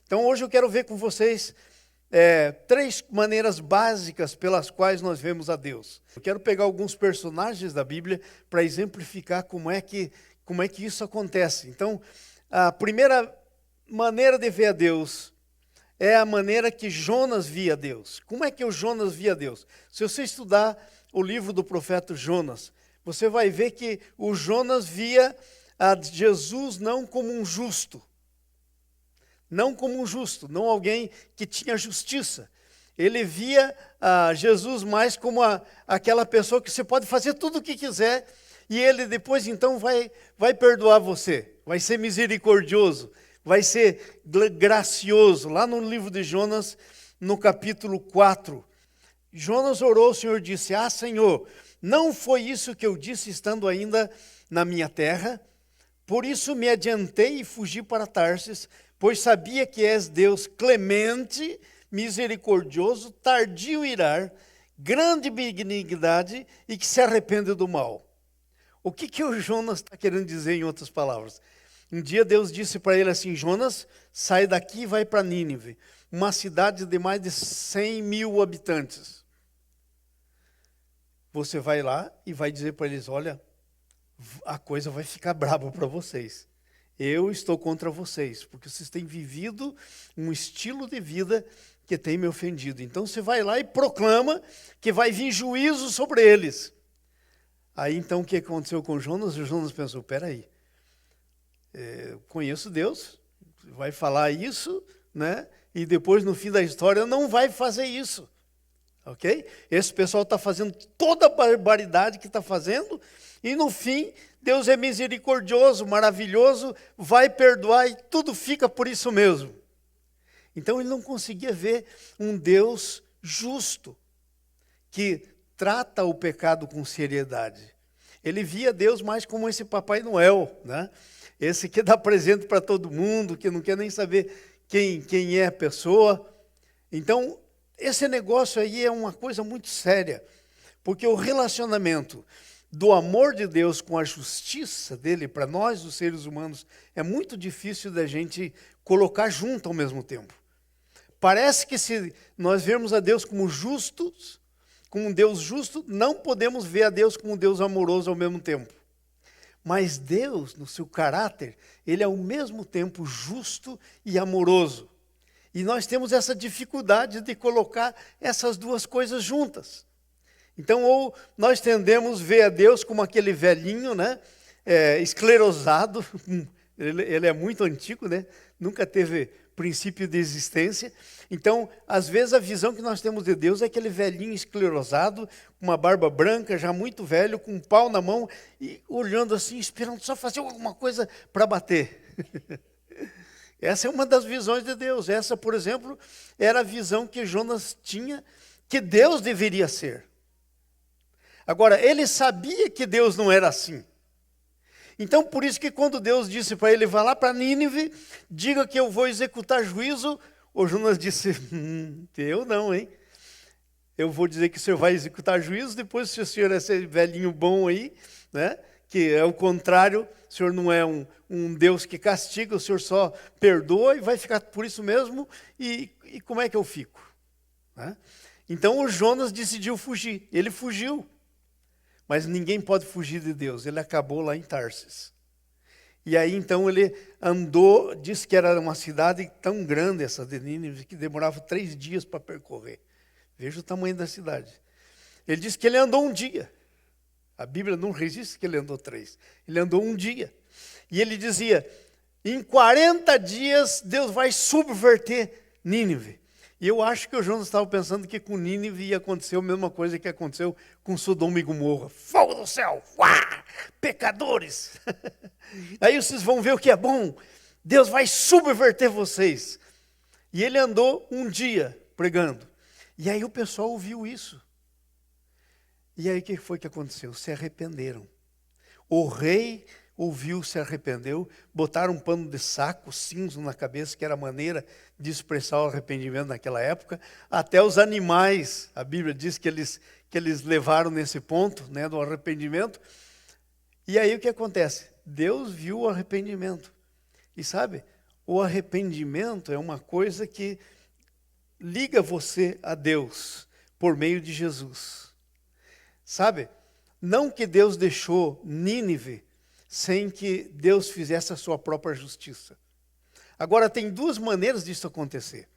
Então hoje eu quero ver com vocês três maneiras básicas pelas quais nós vemos a Deus. Eu quero pegar alguns personagens da Bíblia para exemplificar como é que isso acontece. Então, a primeira maneira de ver a Deus é a maneira que Jonas via Deus. Como é que o Jonas via Deus? Se você estudar o livro do profeta Jonas, você vai ver que o Jonas via a Jesus não como um justo. Não como um justo, não alguém que tinha justiça. Ele via Jesus mais como aquela pessoa que você pode fazer tudo o que quiser e ele depois então vai perdoar você, vai ser misericordioso, vai ser gracioso. Lá no livro de Jonas, no capítulo 4, Jonas orou, o Senhor disse: Senhor, não foi isso que eu disse estando ainda na minha terra? Por isso me adiantei e fugi para Tarsis, pois sabia que és Deus clemente, misericordioso, tardio em irar, grande benignidade e que se arrepende do mal. O que o Jonas está querendo dizer em outras palavras? Um dia Deus disse para ele assim: Jonas, sai daqui e vai para Nínive, uma cidade de mais de 100 mil habitantes. Você vai lá e vai dizer para eles: olha, a coisa vai ficar braba para vocês. Eu estou contra vocês, porque vocês têm vivido um estilo de vida que tem me ofendido. Então você vai lá e proclama que vai vir juízo sobre eles. Aí então o que aconteceu com Jonas? O Jonas pensou: peraí, conheço Deus, vai falar isso, né? E depois no fim da história não vai fazer isso. Ok? Esse pessoal está fazendo toda a barbaridade que está fazendo, e no fim, Deus é misericordioso, maravilhoso, vai perdoar e tudo fica por isso mesmo. Então ele não conseguia ver um Deus justo, que trata o pecado com seriedade. Ele via Deus mais como esse Papai Noel, né? Esse que dá presente para todo mundo, que não quer nem saber quem é a pessoa. Então, esse negócio aí é uma coisa muito séria, porque o relacionamento do amor de Deus com a justiça dele, para nós, os seres humanos, é muito difícil da gente colocar junto ao mesmo tempo. Parece que se nós vermos a Deus como justos, como um Deus justo, não podemos ver a Deus como um Deus amoroso ao mesmo tempo. Mas Deus, no seu caráter, ele é ao mesmo tempo justo e amoroso. E nós temos essa dificuldade de colocar essas duas coisas juntas. Então, ou nós tendemos a ver a Deus como aquele velhinho, né, esclerosado, ele é muito antigo, né, nunca teve princípio de existência. Então, às vezes a visão que nós temos de Deus é aquele velhinho esclerosado, com uma barba branca, já muito velho, com um pau na mão, e olhando assim, esperando só fazer alguma coisa para bater. Essa é uma das visões de Deus. Essa, por exemplo, era a visão que Jonas tinha, que Deus deveria ser. Agora, ele sabia que Deus não era assim. Então, por isso que quando Deus disse para ele: vá lá para Nínive, diga que eu vou executar juízo, o Jonas disse: eu não, hein? Eu vou dizer que o senhor vai executar juízo, depois se o senhor é esse velhinho bom aí, né? Que é o contrário, o senhor não é um Deus que castiga, o senhor só perdoa e vai ficar por isso mesmo, e como é que eu fico? Né? Então o Jonas decidiu fugir, ele fugiu. Mas ninguém pode fugir de Deus. Ele acabou lá em Tarsis. E aí então ele andou, disse que era uma cidade tão grande, essa de Nínive, que demorava 3 dias para percorrer. Veja o tamanho da cidade. Ele disse que ele andou um dia. A Bíblia não registra que ele andou 3. Ele andou um dia. E ele dizia: em 40 dias Deus vai subverter Nínive. E eu acho que o Jonas estava pensando que com Nínive ia acontecer a mesma coisa que aconteceu com Sodoma e Gomorra. Fogo do céu! Uá! Pecadores! Aí vocês vão ver o que é bom. Deus vai subverter vocês. E ele andou um dia pregando. E aí o pessoal ouviu isso. E aí o que foi que aconteceu? Se arrependeram. O rei ouviu, se arrependeu, botaram um pano de saco cinza na cabeça, que era a maneira de expressar o arrependimento naquela época. Até os animais, a Bíblia diz que eles levaram nesse ponto, né, do arrependimento. E aí o que acontece? Deus viu o arrependimento. E sabe, o arrependimento é uma coisa que liga você a Deus por meio de Jesus. Sabe? Não que Deus deixou Nínive sem que Deus fizesse a sua própria justiça. Agora, tem duas maneiras disso acontecer.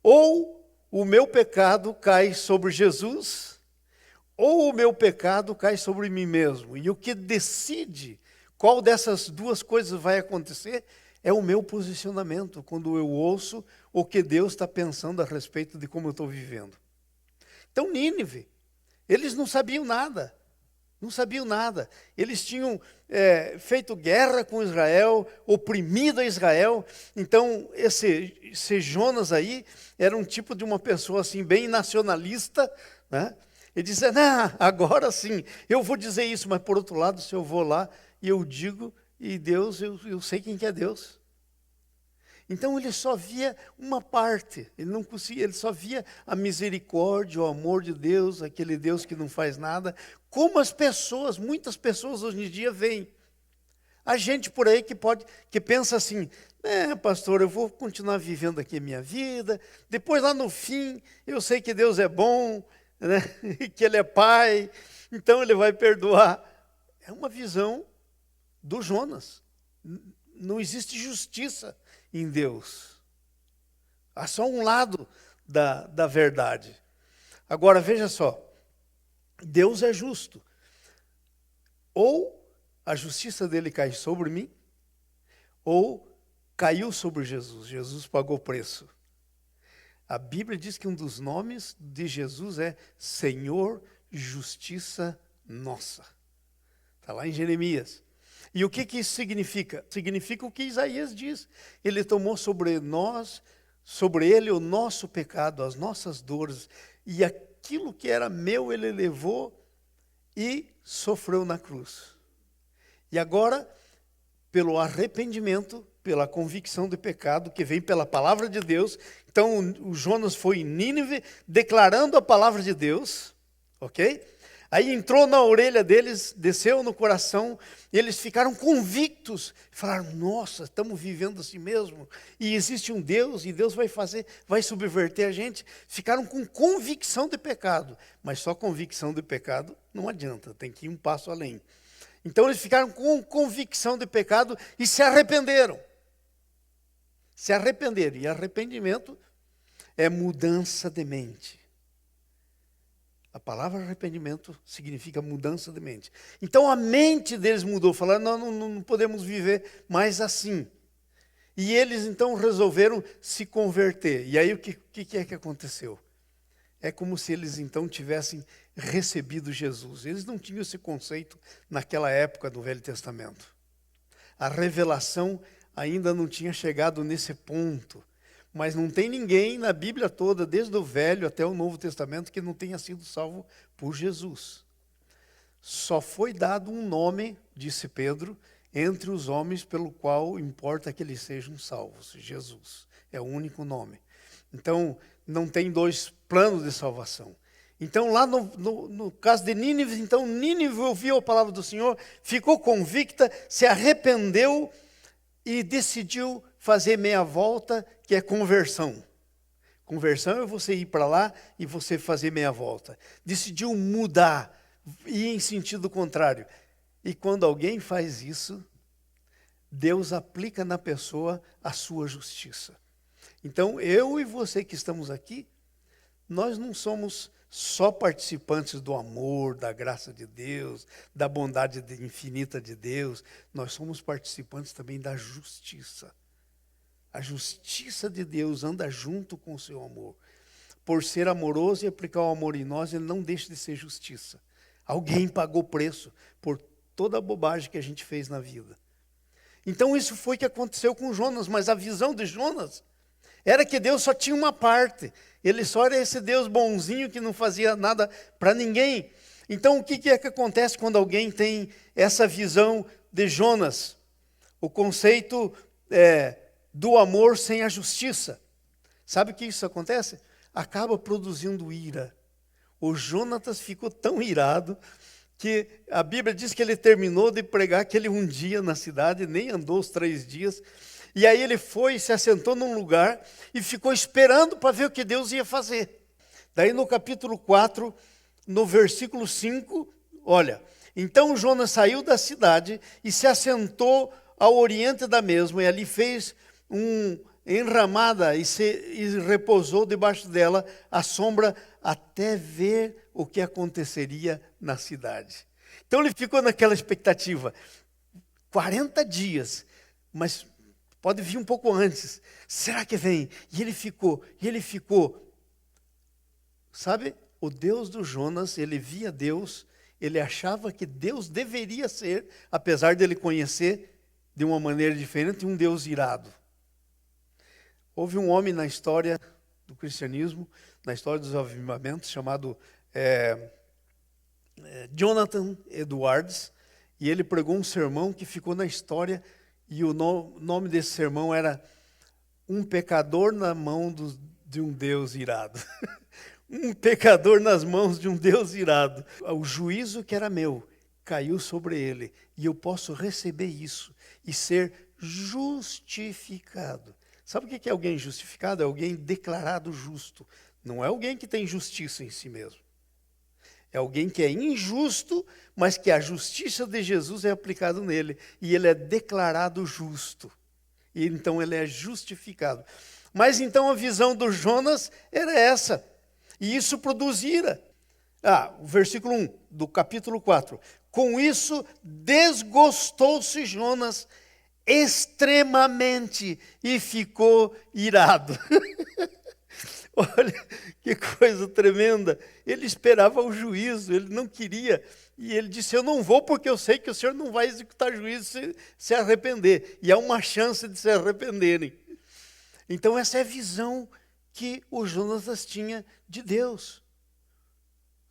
Ou o meu pecado cai sobre Jesus, ou o meu pecado cai sobre mim mesmo. E o que decide qual dessas duas coisas vai acontecer é o meu posicionamento, quando eu ouço o que Deus está pensando a respeito de como eu estou vivendo. Então, Nínive, eles não sabiam nada. Não sabiam nada. Eles tinham feito guerra com Israel, oprimido a Israel. Então, esse Jonas aí era um tipo de uma pessoa assim, bem nacionalista, né? Ele dizia, não, agora sim, eu vou dizer isso, mas por outro lado, se eu vou lá e eu digo, e Deus, eu sei quem que é Deus. Então ele só via uma parte, ele não conseguia, ele só via a misericórdia, o amor de Deus, aquele Deus que não faz nada, como as pessoas, muitas pessoas hoje em dia veem. A gente por aí que pensa assim, pastor, eu vou continuar vivendo aqui a minha vida, depois lá no fim, eu sei que Deus é bom, né? Que Ele é Pai, então Ele vai perdoar. É uma visão do Jonas. Não existe justiça em Deus. Há só um lado da verdade. Agora, veja só. Deus é justo. Ou a justiça dele cai sobre mim, ou caiu sobre Jesus. Jesus pagou o preço. A Bíblia diz que um dos nomes de Jesus é Senhor, Justiça Nossa. Está lá em Jeremias. E o que isso significa? Significa o que Isaías diz. Ele tomou sobre ele o nosso pecado, as nossas dores. E aquilo que era meu, ele levou e sofreu na cruz. E agora, pelo arrependimento, pela convicção de pecado, que vem pela palavra de Deus. Então, o Jonas foi em Nínive, declarando a palavra de Deus, ok? Aí entrou na orelha deles, desceu no coração, e eles ficaram convictos, falaram, nossa, estamos vivendo assim mesmo, e existe um Deus, e Deus vai subverter a gente. Ficaram com convicção de pecado, mas só convicção de pecado não adianta, tem que ir um passo além. Então eles ficaram com convicção de pecado e se arrependeram. Se arrependeram, e arrependimento é mudança de mente. A palavra arrependimento significa mudança de mente. Então a mente deles mudou, falaram, não podemos viver mais assim. E eles então resolveram se converter. E aí o que é que aconteceu? É como se eles então tivessem recebido Jesus. Eles não tinham esse conceito naquela época do Velho Testamento. A revelação ainda não tinha chegado nesse ponto. Mas não tem ninguém na Bíblia toda, desde o Velho até o Novo Testamento, que não tenha sido salvo por Jesus. Só foi dado um nome, disse Pedro, entre os homens pelo qual importa que eles sejam salvos. Jesus é o único nome. Então, não tem dois planos de salvação. Então, lá no caso de Nínive, então Nínive ouviu a palavra do Senhor, ficou convicta, se arrependeu e decidiu fazer meia volta, que é conversão. Conversão é você ir para lá e você fazer meia volta. Decidiu mudar, ir em sentido contrário. E quando alguém faz isso, Deus aplica na pessoa a sua justiça. Então, eu e você que estamos aqui, nós não somos só participantes do amor, da graça de Deus, da bondade infinita de Deus, nós somos participantes também da justiça. A justiça de Deus anda junto com o seu amor. Por ser amoroso e aplicar o amor em nós, ele não deixa de ser justiça. Alguém pagou preço por toda a bobagem que a gente fez na vida. Então isso foi o que aconteceu com Jonas, mas a visão de Jonas era que Deus só tinha uma parte. Ele só era esse Deus bonzinho que não fazia nada para ninguém. Então o que é que acontece quando alguém tem essa visão de Jonas? O conceito do amor sem a justiça. Sabe o que isso acontece? Acaba produzindo ira. O Jonatas ficou tão irado que a Bíblia diz que ele terminou de pregar aquele um dia na cidade, nem andou os 3 dias, E aí ele foi, se assentou num lugar e ficou esperando para ver o que Deus ia fazer. Daí no capítulo 4, no versículo 5, olha: então Jonas saiu da cidade e se assentou ao oriente da mesma, e ali fez enramada e repousou debaixo dela à sombra até ver o que aconteceria na cidade. Então ele ficou naquela expectativa, 40 dias, mas pode vir um pouco antes. Será que vem? E ele ficou. Sabe, o Deus do Jonas, ele via Deus, ele achava que Deus deveria ser, apesar dele conhecer de uma maneira diferente, um Deus irado. Houve um homem na história do cristianismo, na história dos avivamentos, chamado Jonathan Edwards, e ele pregou um sermão que ficou na história, e o nome desse sermão era Um Pecador na Mão de um Deus Irado. Um pecador nas mãos de um Deus irado. O juízo que era meu caiu sobre ele, e eu posso receber isso e ser justificado. Sabe o que é alguém justificado? É alguém declarado justo. Não é alguém que tem justiça em si mesmo. É alguém que é injusto, mas que a justiça de Jesus é aplicada nele. E ele é declarado justo. E então ele é justificado. Mas então a visão do Jonas era essa. E isso produz ira. O versículo 1 do capítulo 4. Com isso desgostou-se Jonas extremamente e ficou irado. Olha que coisa tremenda. Ele esperava o juízo, ele não queria. E ele disse: eu não vou porque eu sei que o Senhor não vai executar juízo se arrepender. E há uma chance de se arrependerem. Então essa é a visão que o Jonas tinha de Deus.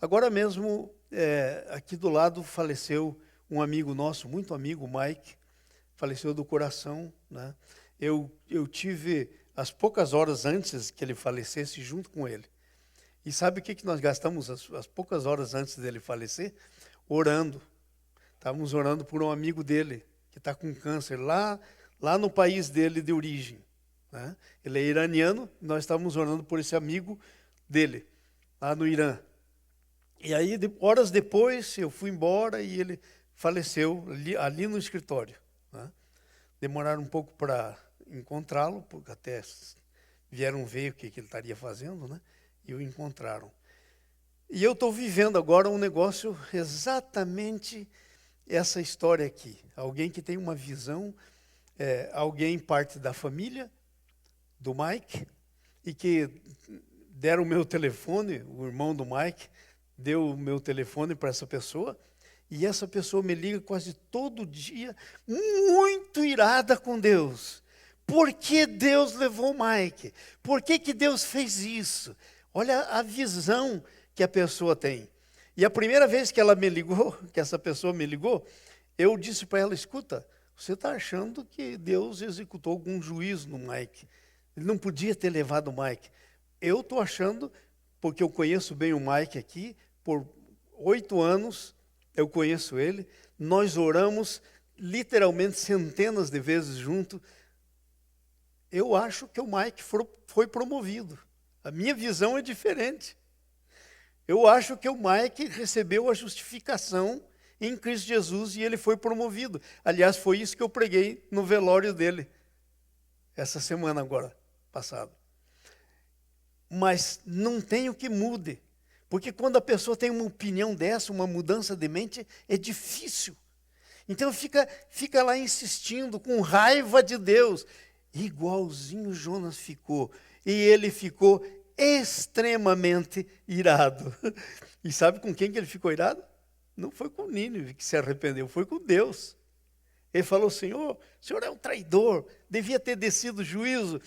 Agora mesmo, aqui do lado faleceu um amigo nosso, muito amigo, o Mike. Faleceu do coração, né? Eu tive as poucas horas antes que ele falecesse junto com ele. E sabe o que nós gastamos as poucas horas antes dele falecer? Orando. Estávamos orando por um amigo dele, que está com câncer, lá no país dele de origem. Né? Ele é iraniano, nós estávamos orando por esse amigo dele, lá no Irã. E aí, horas depois, eu fui embora e ele faleceu ali no escritório. Né? Demoraram um pouco para encontrá-lo, porque até vieram ver o que ele estaria fazendo, né? E o encontraram. E eu estou vivendo agora um negócio exatamente essa história aqui. Alguém que tem uma visão, alguém parte da família do Mike, e que deram o meu telefone, o irmão do Mike deu o meu telefone para essa pessoa, e essa pessoa me liga quase todo dia, muito irada com Deus. Por que Deus levou o Mike? Por que Deus fez isso? Olha a visão que a pessoa tem. E a primeira vez que ela me ligou, que essa pessoa me ligou, eu disse para ela: escuta, você está achando que Deus executou algum juízo no Mike. Ele não podia ter levado o Mike. Eu estou achando, porque eu conheço bem o Mike aqui, por 8 anos, eu conheço ele, nós oramos literalmente centenas de vezes junto. Eu acho que o Mike foi promovido. A minha visão é diferente. Eu acho que o Mike recebeu a justificação em Cristo Jesus e ele foi promovido. Aliás, foi isso que eu preguei no velório dele, essa semana agora, passada. Mas não tem o que mude. Porque quando a pessoa tem uma opinião dessa, uma mudança de mente, é difícil. Então fica lá insistindo, com raiva de Deus. Igualzinho Jonas ficou. E ele ficou extremamente irado. E sabe com quem que ele ficou irado? Não foi com Nínive que se arrependeu, foi com Deus. Ele falou: Senhor, o Senhor é um traidor, devia ter descido o juízo.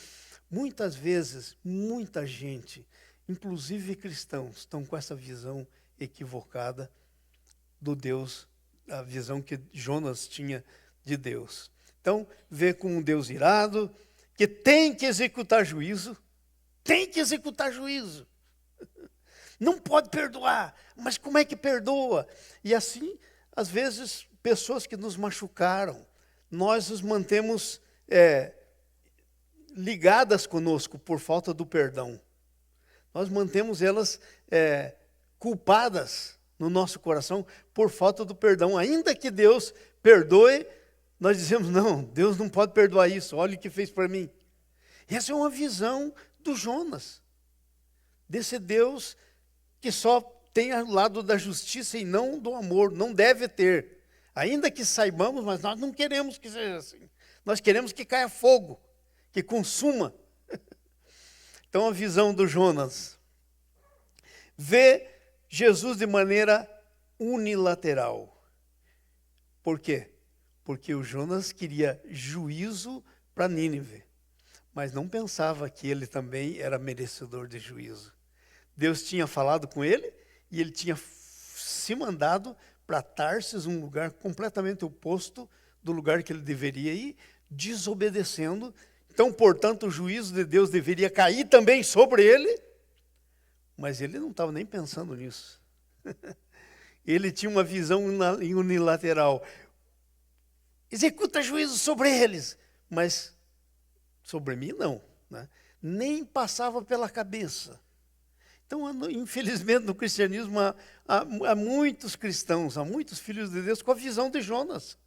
Muitas vezes, muita gente, inclusive cristãos, estão com essa visão equivocada do Deus, a visão que Jonas tinha de Deus. Então, vê com um Deus irado, que tem que executar juízo, não pode perdoar, mas como é que perdoa? E assim, às vezes, pessoas que nos machucaram, nós os mantemos ligadas conosco por falta do perdão. Nós mantemos elas culpadas no nosso coração por falta do perdão. Ainda que Deus perdoe, nós dizemos, não, Deus não pode perdoar isso, olha o que fez para mim. Essa é uma visão do Jonas, desse Deus que só tem o lado da justiça e não do amor, não deve ter. Ainda que saibamos, mas nós não queremos que seja assim. Nós queremos que caia fogo, que consuma. Então a visão do Jonas vê Jesus de maneira unilateral. Por quê? Porque o Jonas queria juízo para Nínive, mas não pensava que ele também era merecedor de juízo. Deus tinha falado com ele e ele tinha se mandado para Tarsis, um lugar completamente oposto do lugar que ele deveria ir, desobedecendo. Então, portanto, o juízo de Deus deveria cair também sobre ele, mas ele não estava nem pensando nisso. Ele tinha uma visão unilateral. Executa juízo sobre eles, mas sobre mim não, né? Nem passava pela cabeça. Então, infelizmente, no cristianismo há muitos cristãos, há muitos filhos de Deus com a visão de Jonas.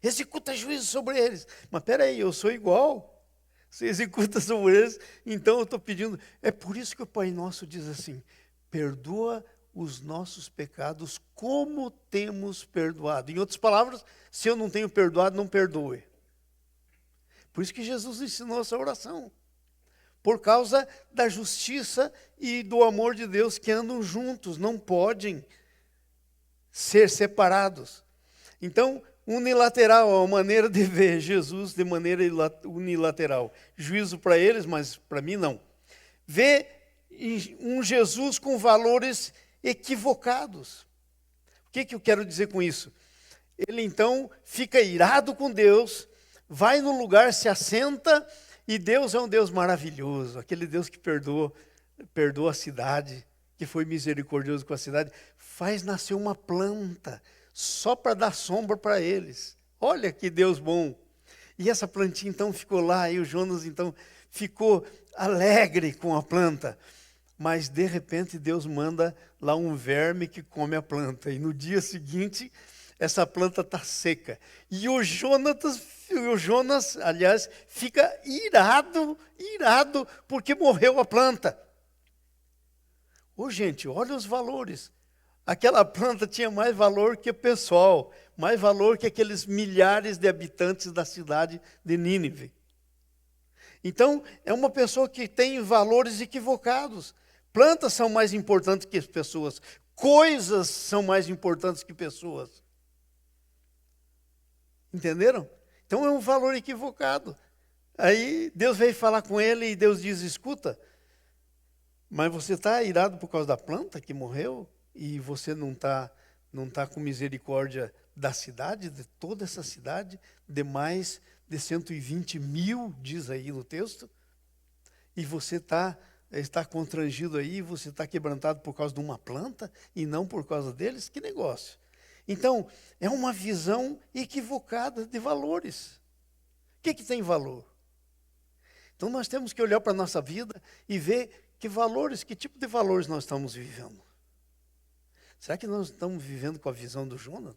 Executa juízo sobre eles. Mas espera aí, eu sou igual. Você executa sobre eles, então eu estou pedindo. É por isso que o Pai Nosso diz assim, perdoa os nossos pecados como temos perdoado. Em outras palavras, se eu não tenho perdoado, não perdoe. Por isso que Jesus ensinou essa oração. Por causa da justiça e do amor de Deus que andam juntos, não podem ser separados. Então, unilateral é uma maneira de ver Jesus de maneira unilateral. Juízo para eles, mas para mim não. Vê um Jesus com valores equivocados. O que eu quero dizer com isso? Ele então fica irado com Deus, vai no lugar, se assenta, e Deus é um Deus maravilhoso, aquele Deus que perdoa a cidade, que foi misericordioso com a cidade, faz nascer uma planta, só para dar sombra para eles. Olha que Deus bom. E essa plantinha então ficou lá, e o Jonas então ficou alegre com a planta. Mas de repente Deus manda lá um verme que come a planta. E no dia seguinte, essa planta está seca. E o Jonas, aliás, fica irado, porque morreu a planta. Ô gente, olha os valores. Aquela planta tinha mais valor que o pessoal, mais valor que aqueles milhares de habitantes da cidade de Nínive. Então, é uma pessoa que tem valores equivocados. Plantas são mais importantes que as pessoas. Coisas são mais importantes que pessoas. Entenderam? Então, é um valor equivocado. Aí, Deus veio falar com ele e Deus diz, escuta, mas você está irado por causa da planta que morreu? E você não tá com misericórdia da cidade, de toda essa cidade, de mais de 120 mil, diz aí no texto, e você está constrangido aí, você está quebrantado por causa de uma planta e não por causa deles? Que negócio. Então, é uma visão equivocada de valores. O que tem valor? Então, nós temos que olhar para a nossa vida e ver que tipo de valores nós estamos vivendo. Será que nós estamos vivendo com a visão do Jonas?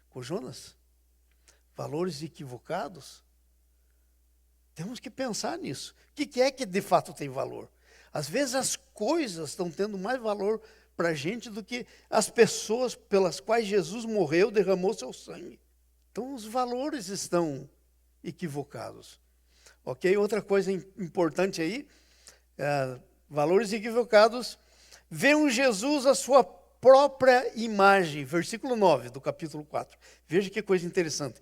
Com Jonas? Valores equivocados? Temos que pensar nisso. O que é que de fato tem valor? Às vezes as coisas estão tendo mais valor para a gente do que as pessoas pelas quais Jesus morreu, derramou seu sangue. Então os valores estão equivocados. Ok? Outra coisa importante aí, valores equivocados, vê um Jesus a sua própria imagem, versículo 9 do capítulo 4. Veja que coisa interessante.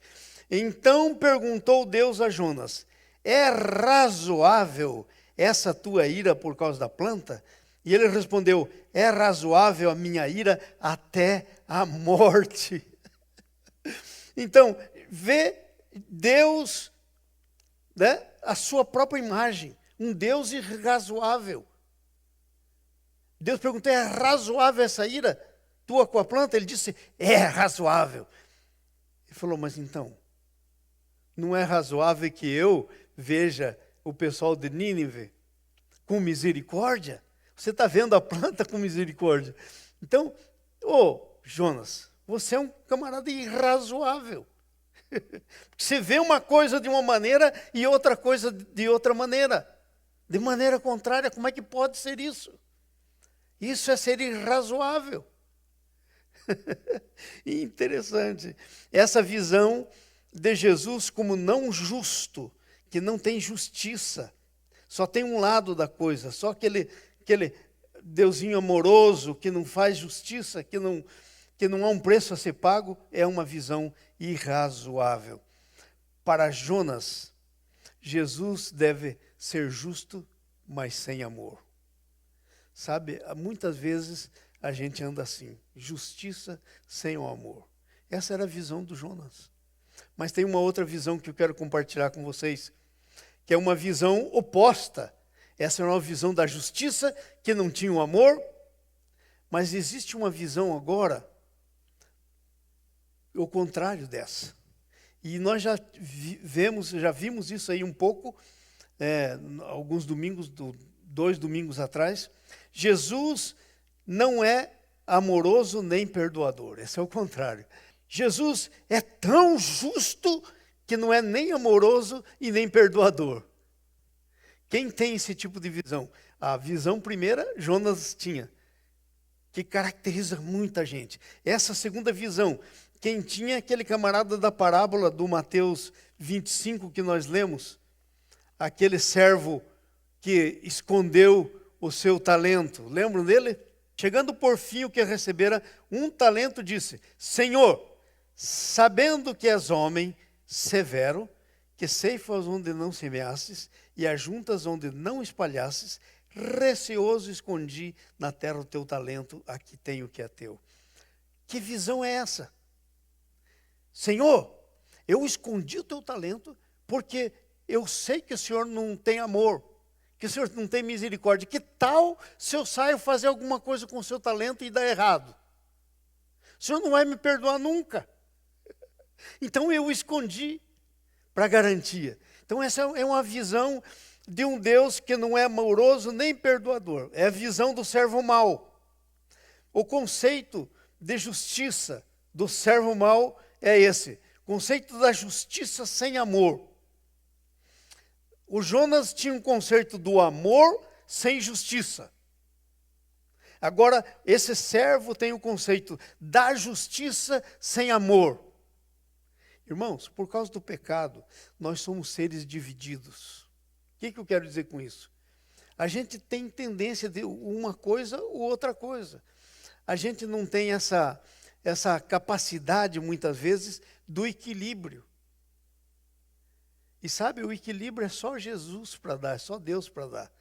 Então perguntou Deus a Jonas, é razoável essa tua ira por causa da planta? E ele respondeu, é razoável a minha ira até a morte. Então, vê Deus, né, a sua própria imagem, um Deus irrazoável. Deus perguntou, é razoável essa ira tua com a planta? Ele disse, é razoável. Ele falou, mas então, não é razoável que eu veja o pessoal de Nínive com misericórdia? Você está vendo a planta com misericórdia. Então, Jonas, você é um camarada irrazoável. Você vê uma coisa de uma maneira e outra coisa de outra maneira. De maneira contrária, como é que pode ser isso? Isso é ser irrazoável. Interessante. Essa visão de Jesus como não justo, que não tem justiça, só tem um lado da coisa, só aquele Deusinho amoroso que não faz justiça, que não há um preço a ser pago, é uma visão irrazoável. Para Jonas, Jesus deve ser justo, mas sem amor. Sabe, muitas vezes a gente anda assim, justiça sem o amor. Essa era a visão do Jonas. Mas tem uma outra visão que eu quero compartilhar com vocês, que é uma visão oposta. Essa é uma visão da justiça, que não tinha o amor, mas existe uma visão agora, o contrário dessa. E nós já vimos isso aí um pouco, alguns domingos, 2 domingos atrás. Jesus não é amoroso nem perdoador, esse é o contrário. Jesus é tão justo que não é nem amoroso e nem perdoador. Quem tem esse tipo de visão? A visão primeira, Jonas tinha, que caracteriza muita gente. Essa segunda visão, quem tinha é aquele camarada da parábola do Mateus 25 que nós lemos, aquele servo que escondeu o seu talento. Lembram dele? Chegando por fim o que recebera 1 talento, disse: Senhor, sabendo que és homem severo, que ceifas onde não semeastes e ajuntas onde não espalhastes, receoso escondi na terra o teu talento, aqui tenho o que é teu. Que visão é essa? Senhor, eu escondi o teu talento porque eu sei que o Senhor não tem amor, que o Senhor não tem misericórdia. Que tal se eu saio fazer alguma coisa com o seu talento e dar errado? O Senhor não vai me perdoar nunca. Então eu escondi para garantia. Então essa é uma visão de um Deus que não é amoroso nem perdoador. É a visão do servo mau. O conceito de justiça do servo mau é esse. O conceito da justiça sem amor. O Jonas tinha um conceito do amor sem justiça. Agora, esse servo tem o conceito da justiça sem amor. Irmãos, por causa do pecado, nós somos seres divididos. O que eu quero dizer com isso? A gente tem tendência de uma coisa ou outra coisa. A gente não tem essa capacidade, muitas vezes, do equilíbrio. E sabe, o equilíbrio é só Jesus para dar, é só Deus para dar.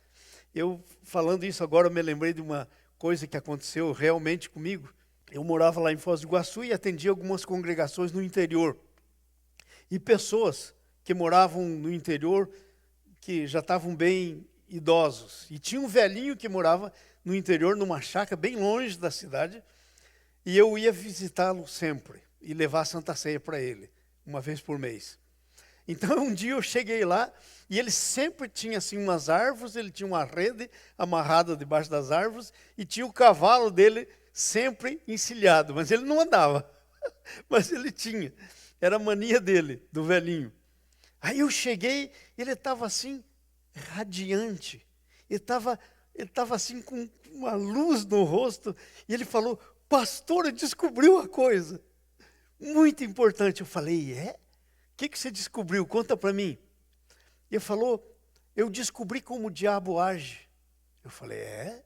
Eu, falando isso agora, eu me lembrei de uma coisa que aconteceu realmente comigo. Eu morava lá em Foz do Iguaçu e atendia algumas congregações no interior. E pessoas que moravam no interior, que já estavam bem idosos. E tinha um velhinho que morava no interior, numa chácara bem longe da cidade, e eu ia visitá-lo sempre e levar a Santa Ceia para ele, uma vez por mês. Então um dia eu cheguei lá e ele sempre tinha assim umas árvores, ele tinha uma rede amarrada debaixo das árvores e tinha o cavalo dele sempre encilhado, mas ele não andava, mas ele tinha. Era a mania dele, do velhinho. Aí eu cheguei, ele estava assim, radiante. Ele estava assim com uma luz no rosto. E ele falou: pastor, eu descobri uma coisa muito importante. Eu falei: é? O que você descobriu? Conta para mim. Ele falou: eu descobri como o diabo age. Eu falei: é?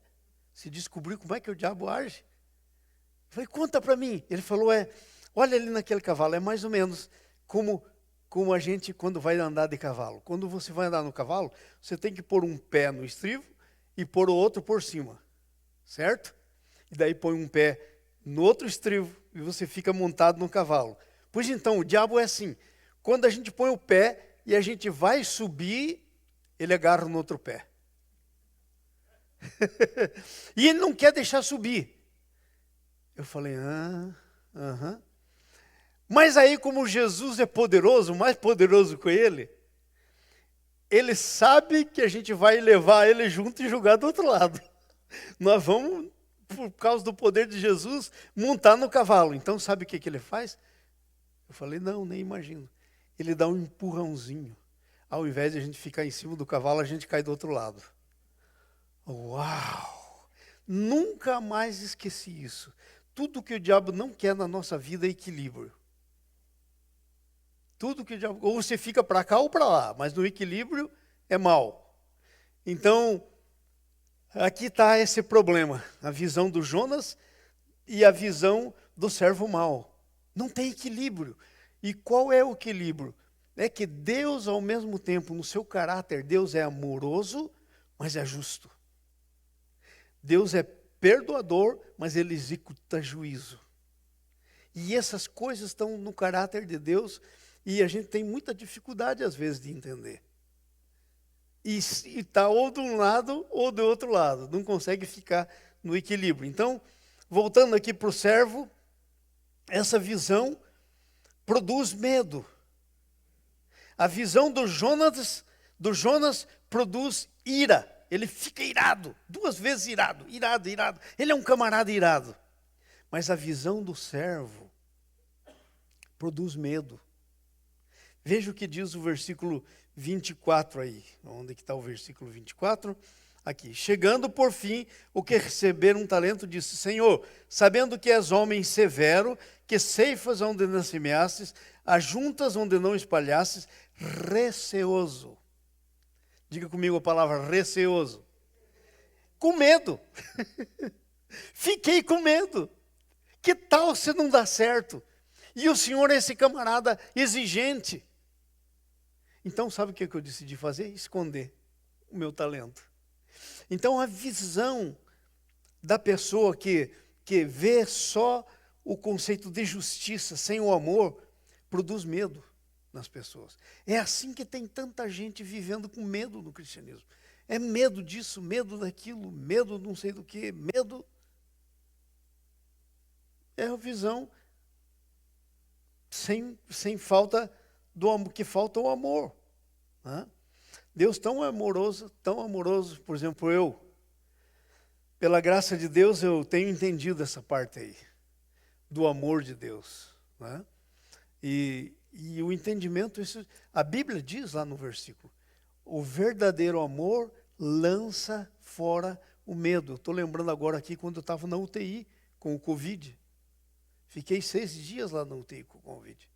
Você descobriu como é que o diabo age? Eu falei: conta para mim. Ele falou: olha ali naquele cavalo, é mais ou menos como a gente quando vai andar de cavalo. Quando você vai andar no cavalo, você tem que pôr um pé no estribo e pôr o outro por cima, certo? E daí põe um pé no outro estribo e você fica montado no cavalo. Pois então, o diabo é assim, quando a gente põe o pé e a gente vai subir, ele agarra no outro pé. E ele não quer deixar subir. Eu falei: aham. Mas aí, como Jesus é poderoso, mais poderoso que ele, ele sabe que a gente vai levar ele junto e jogar do outro lado. Nós vamos, por causa do poder de Jesus, montar no cavalo. Então, sabe o que ele faz? Eu falei, não, nem imagino. Ele dá um empurrãozinho. Ao invés de a gente ficar em cima do cavalo, a gente cai do outro lado. Uau! Nunca mais esqueci isso. Tudo que o diabo não quer na nossa vida é equilíbrio. Tudo que o diabo... Ou você fica para cá ou para lá, mas no equilíbrio é mal. Então, aqui está esse problema. A visão do Jonas e a visão do servo mau. Não tem equilíbrio. E qual é o equilíbrio? É que Deus, ao mesmo tempo, no seu caráter, Deus é amoroso, mas é justo. Deus é perdoador, mas ele executa juízo. E essas coisas estão no caráter de Deus e a gente tem muita dificuldade, às vezes, de entender. E está ou de um lado ou do outro lado. Não consegue ficar no equilíbrio. Então, voltando aqui para o servo, essa visão produz medo. A visão do Jonas produz ira. Ele fica irado, 2 vezes irado. Ele é um camarada irado. Mas a visão do servo produz medo. Veja o que diz o versículo 24 aí. Onde que está o versículo 24? Aqui. Chegando por fim, o que receber um talento disse, Senhor, sabendo que és homem severo, que ceifas onde não semeastes, ajuntas onde não espalhastes, receoso. Diga comigo a palavra receoso. Com medo. Fiquei com medo. Que tal se não dá certo? E o Senhor é esse camarada exigente. Então, sabe o que eu decidi fazer? Esconder o meu talento. Então, a visão da pessoa que vê só o conceito de justiça sem o amor, produz medo nas pessoas. É assim que tem tanta gente vivendo com medo no cristianismo. É medo disso, medo daquilo, medo não sei do que, medo. É a visão sem falta do amor, que falta o amor. Né? Deus tão amoroso, por exemplo, eu, pela graça de Deus, eu tenho entendido essa parte aí, do amor de Deus. Né? E o entendimento, isso, a Bíblia diz lá no versículo, o verdadeiro amor lança fora o medo. Estou lembrando agora aqui quando eu estava na UTI com o Covid. Fiquei 6 dias lá na UTI com o Covid.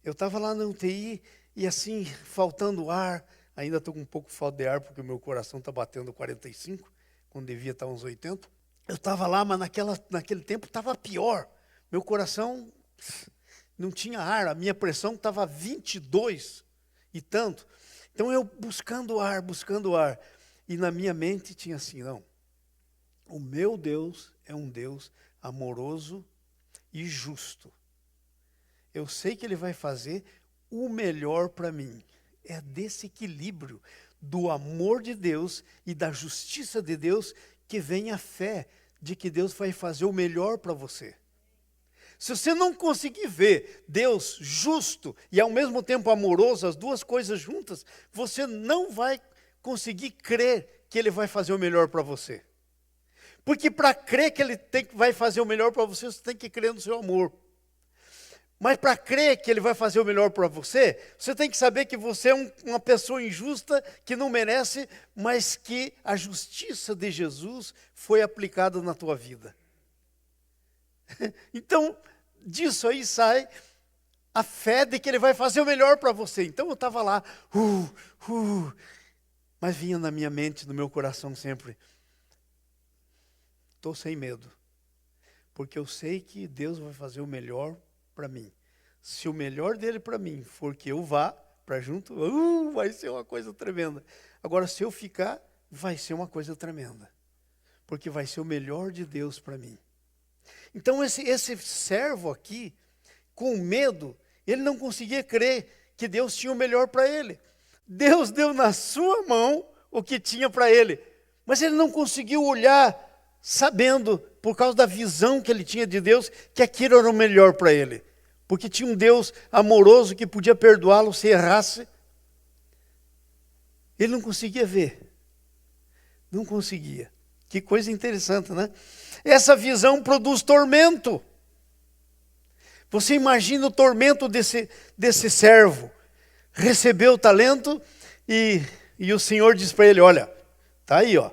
Eu estava lá na UTI e assim, faltando ar, ainda estou com um pouco de falta de ar porque o meu coração está batendo 45, quando devia estar uns 80. Eu estava lá, mas naquele tempo estava pior. Meu coração não tinha ar, a minha pressão estava 22 e tanto. Então eu buscando ar. E na minha mente tinha assim, não, o meu Deus é um Deus amoroso e justo. Eu sei que Ele vai fazer o melhor para mim. É desse equilíbrio do amor de Deus e da justiça de Deus que vem a fé de que Deus vai fazer o melhor para você. Se você não conseguir ver Deus justo e ao mesmo tempo amoroso, as duas coisas juntas, você não vai conseguir crer que Ele vai fazer o melhor para você. Porque para crer que Ele vai fazer o melhor para você, você tem que crer no seu amor. Mas para crer que Ele vai fazer o melhor para você, você tem que saber que você é uma pessoa injusta, que não merece, mas que a justiça de Jesus foi aplicada na tua vida. Então, disso aí sai a fé de que Ele vai fazer o melhor para você. Então eu estava lá, mas vinha na minha mente, no meu coração sempre, estou sem medo, porque eu sei que Deus vai fazer o melhor para mim. Se o melhor dele para mim for que eu vá para junto, vai ser uma coisa tremenda. Agora, se eu ficar, vai ser uma coisa tremenda, porque vai ser o melhor de Deus para mim. Então esse servo aqui, com medo, ele não conseguia crer que Deus tinha o melhor para ele. Deus deu na sua mão o que tinha para ele, mas ele não conseguiu olhar sabendo, por causa da visão que ele tinha de Deus, que aquilo era o melhor para ele. Porque tinha um Deus amoroso que podia perdoá-lo se errasse. Ele não conseguia ver. Não conseguia. Que coisa interessante, né? Essa visão produz tormento. Você imagina o tormento desse servo. Recebeu o talento e o Senhor diz para ele, olha, tá aí, ó.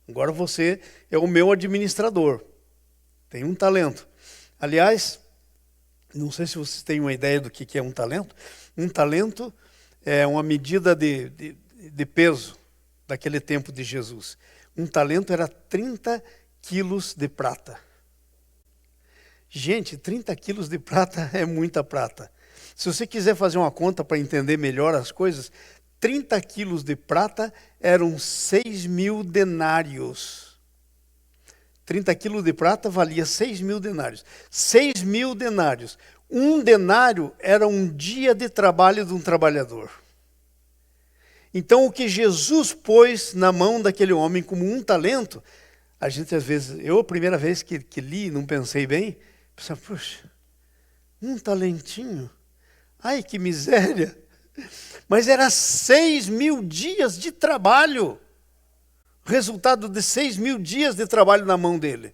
Agora você é o meu administrador. Tem um talento. Aliás, não sei se vocês têm uma ideia do que é um talento. Um talento é uma medida de peso daquele tempo de Jesus. Um talento era 30 quilos de prata. Gente, 30 quilos de prata é muita prata. Se você quiser fazer uma conta para entender melhor as coisas, 30 quilos de prata eram 6.000 denários. 30 quilos de prata valia 6.000 denários. 6.000 denários. Um denário era um dia de trabalho de um trabalhador. Então, o que Jesus pôs na mão daquele homem como um talento, a gente às vezes, eu a primeira vez que li, não pensei bem, pensava, puxa, um talentinho? Ai, que miséria! Mas era 6.000 dias de trabalho. Resultado de 6.000 dias de trabalho na mão dele.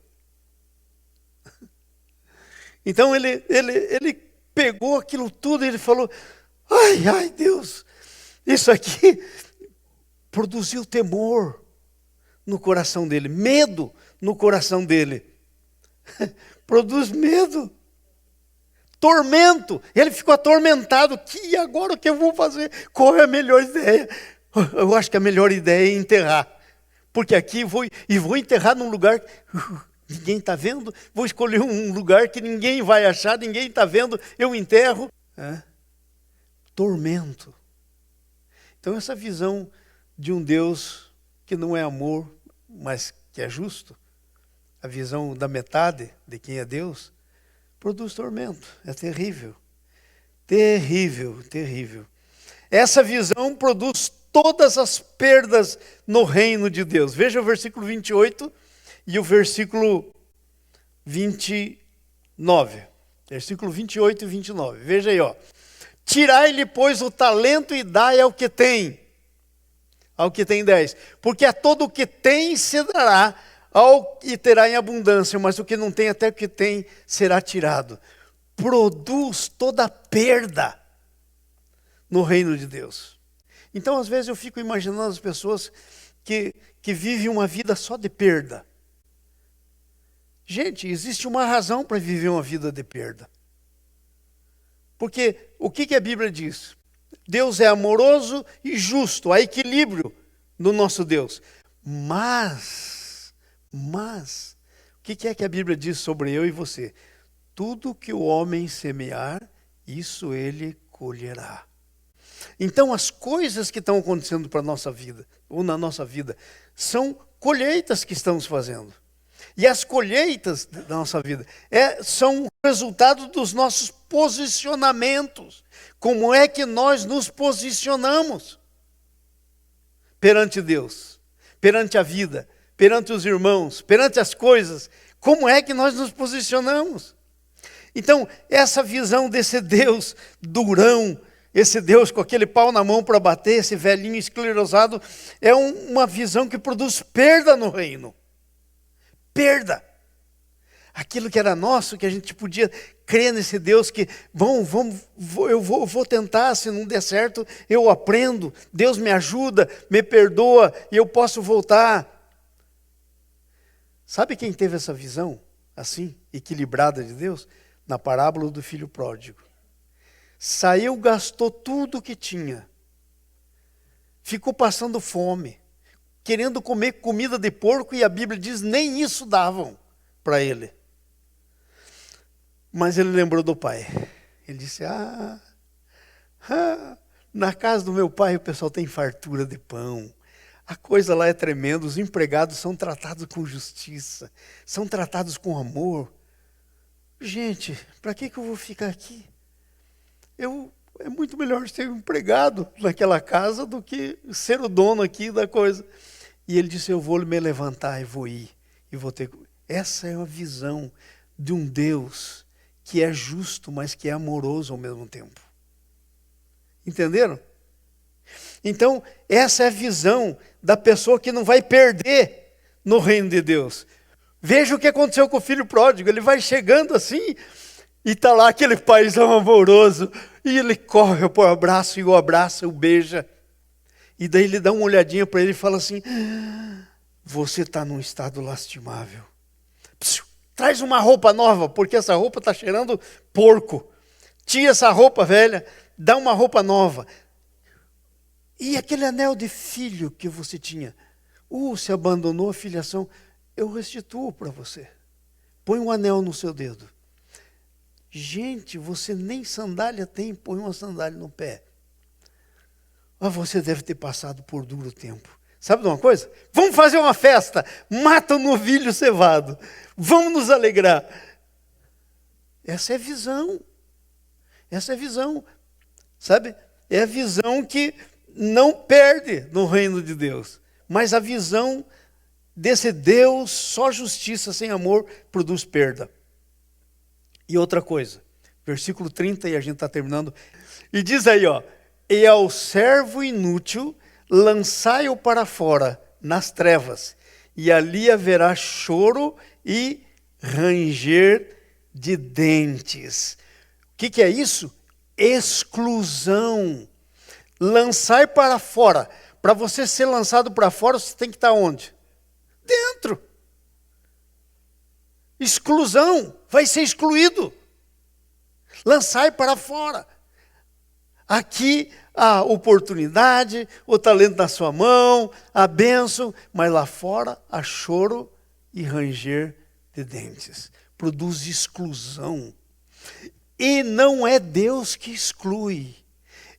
Então ele pegou aquilo tudo e ele falou, ai Deus, isso aqui produziu temor no coração dele, medo no coração dele. Produz medo. Tormento. Ele ficou atormentado. E agora o que eu vou fazer? Qual é a melhor ideia? Eu acho que a melhor ideia é enterrar. Porque aqui vou enterrar num lugar que ninguém está vendo. Vou escolher um lugar que ninguém vai achar, ninguém está vendo. Eu enterro. Tormento. Então essa visão de um Deus que não é amor, mas que é justo, a visão da metade de quem é Deus, produz tormento. É terrível. Terrível, terrível. Essa visão produz todas as perdas no reino de Deus. Veja o versículo 28 e o versículo 29. Versículo 28 e 29. Veja aí, ó. Tirai-lhe, pois, o talento e dai ao que tem 10. Porque a todo o que tem se dará, ao que terá em abundância, mas o que não tem, até o que tem, será tirado. Produz toda perda no reino de Deus. Então, às vezes, eu fico imaginando as pessoas que vivem uma vida só de perda. Gente, existe uma razão para viver uma vida de perda. Porque o que a Bíblia diz? Deus é amoroso e justo, há equilíbrio no nosso Deus. Mas, o que é que a Bíblia diz sobre eu e você? Tudo que o homem semear, isso ele colherá. Então, as coisas que estão acontecendo para a nossa vida, ou na nossa vida, são colheitas que estamos fazendo. E as colheitas da nossa vida são resultado dos nossos posicionamentos. Como é que nós nos posicionamos perante Deus, perante a vida, perante os irmãos, perante as coisas? Como é que nós nos posicionamos? Então, essa visão desse Deus durão, esse Deus com aquele pau na mão para bater, esse velhinho esclerosado, é uma visão que produz perda no reino. Perda. Aquilo que era nosso, que a gente podia crer nesse Deus que, eu vou tentar, se não der certo, eu aprendo, Deus me ajuda, me perdoa e eu posso voltar. Sabe quem teve essa visão, assim, equilibrada de Deus? Na parábola do filho pródigo. Saiu, gastou tudo o que tinha. Ficou passando fome, querendo comer comida de porco, e a Bíblia diz, nem isso davam para ele. Mas ele lembrou do pai. Ele disse, na casa do meu pai o pessoal tem fartura de pão. A coisa lá é tremenda, os empregados são tratados com justiça, são tratados com amor. Gente, para que eu vou ficar aqui? É muito melhor ser empregado naquela casa do que ser o dono aqui da coisa. E ele disse, eu vou me levantar e vou ir. E vou ter... Essa é a visão de um Deus que é justo, mas que é amoroso ao mesmo tempo. Entenderam? Então, essa é a visão da pessoa que não vai perder no reino de Deus. Veja o que aconteceu com o filho pródigo. Ele vai chegando assim, e está lá aquele paizão amoroso, e ele corre para o abraço, e o abraça, o beija. E daí ele dá uma olhadinha para ele e fala assim: você está num estado lastimável. Psiu, traz uma roupa nova, porque essa roupa está cheirando porco. Tira essa roupa velha, dá uma roupa nova. E aquele anel de filho que você tinha, se abandonou a filiação, eu restituo para você. Põe um anel no seu dedo. Gente, você nem sandália tem, põe uma sandália no pé. Mas você deve ter passado por duro tempo. Sabe de uma coisa? Vamos fazer uma festa, mata o novilho cevado, vamos nos alegrar. Essa é a visão. Essa é a visão, sabe? É a visão que não perde no reino de Deus. Mas a visão desse Deus, só justiça sem amor, produz perda. E outra coisa, versículo 30, e a gente está terminando. E diz aí, e ao servo inútil, lançai-o para fora, nas trevas, e ali haverá choro e ranger de dentes. O que é isso? Exclusão. Lançai para fora. Para você ser lançado para fora, você tem que estar onde? Dentro. Exclusão. Vai ser excluído. Lançai para fora. Aqui a oportunidade, o talento na sua mão, a bênção, mas lá fora há choro e ranger de dentes. Produz exclusão. E não é Deus que exclui,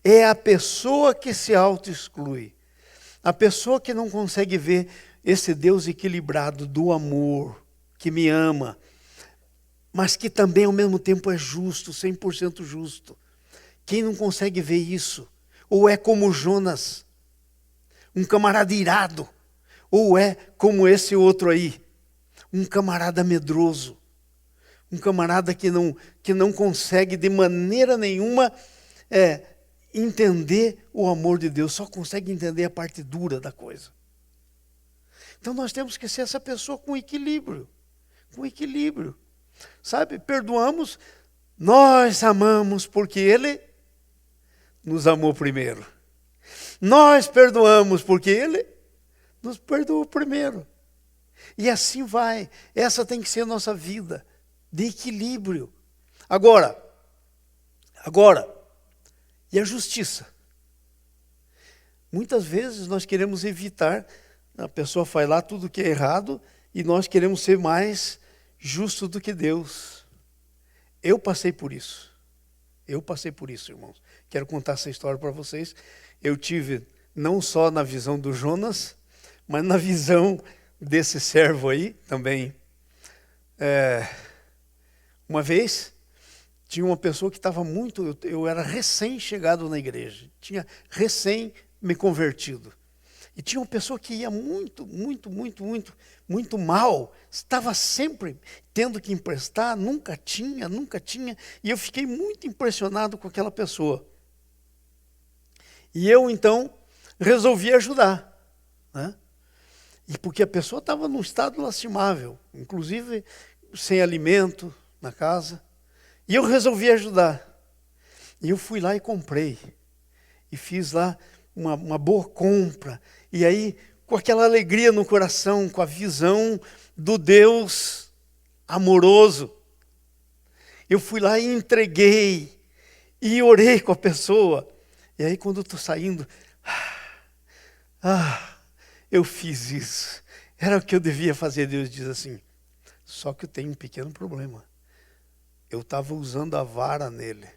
é a pessoa que se auto-exclui. A pessoa que não consegue ver esse Deus equilibrado do amor, que me ama, mas que também ao mesmo tempo é justo, 100% justo. Quem não consegue ver isso, ou é como Jonas, um camarada irado, ou é como esse outro aí, um camarada medroso. Um camarada que não consegue de maneira nenhuma entender o amor de Deus, só consegue entender a parte dura da coisa. Então nós temos que ser essa pessoa com equilíbrio. Com equilíbrio. Sabe, perdoamos, nós amamos porque Ele nos amou primeiro. Nós perdoamos porque Ele nos perdoou primeiro. E assim vai. Essa tem que ser a nossa vida. De equilíbrio. Agora, e a justiça? Muitas vezes nós queremos evitar, a pessoa faz lá tudo que é errado, e nós queremos ser mais justos do que Deus. Eu passei por isso, irmãos. Quero contar essa história para vocês. Eu tive, não só na visão do Jonas, mas na visão desse servo aí também. Uma vez, tinha uma pessoa que estava eu era recém-chegado na igreja, tinha recém me convertido. E tinha uma pessoa que ia muito mal, estava sempre tendo que emprestar, nunca tinha, e eu fiquei muito impressionado com aquela pessoa. E eu, então, resolvi ajudar, né? E porque a pessoa estava num estado lastimável, inclusive sem alimento na casa, e eu resolvi ajudar. E eu fui lá e comprei, e fiz lá uma boa compra, e aí com aquela alegria no coração, com a visão do Deus amoroso, eu fui lá e entreguei, e orei com a pessoa, e aí quando eu estou saindo, eu fiz isso, era o que eu devia fazer. Deus diz assim, só que eu tenho um pequeno problema. Eu estava usando a vara nele,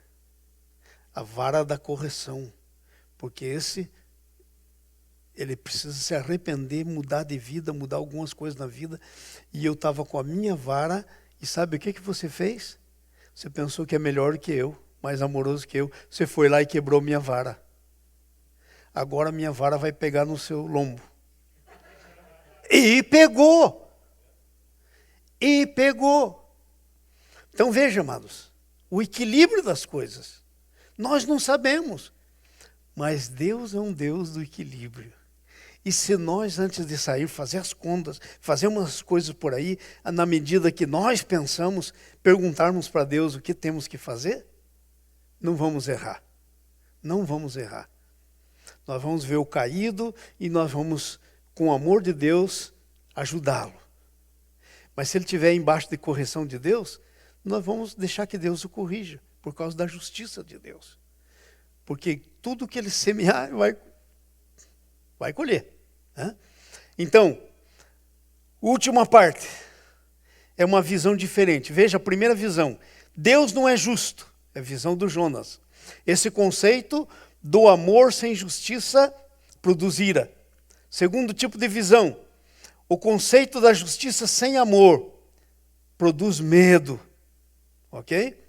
a vara da correção, porque ele precisa se arrepender, mudar de vida, mudar algumas coisas na vida, e eu estava com a minha vara, e sabe o que você fez? Você pensou que é melhor que eu, mais amoroso que eu, você foi lá e quebrou minha vara. Agora minha vara vai pegar no seu lombo. E pegou. Então veja, amados, o equilíbrio das coisas. Nós não sabemos, Mas Deus é um Deus do equilíbrio. E se nós, antes de sair, fazer as contas, fazer umas coisas por aí, na medida que nós pensamos, perguntarmos para Deus o que temos que fazer, não vamos errar. Não vamos errar. Nós vamos ver o caído e nós vamos, com o amor de Deus, ajudá-lo. Mas se ele estiver embaixo de correção de Deus, nós vamos deixar que Deus o corrija, por causa da justiça de Deus. Porque tudo que ele semear, vai colher. Né? Então, última parte, é uma visão diferente. Veja, a primeira visão, Deus não é justo, é a visão do Jonas. Esse conceito do amor sem justiça produz ira. Segundo tipo de visão, o conceito da justiça sem amor produz medo. Ok?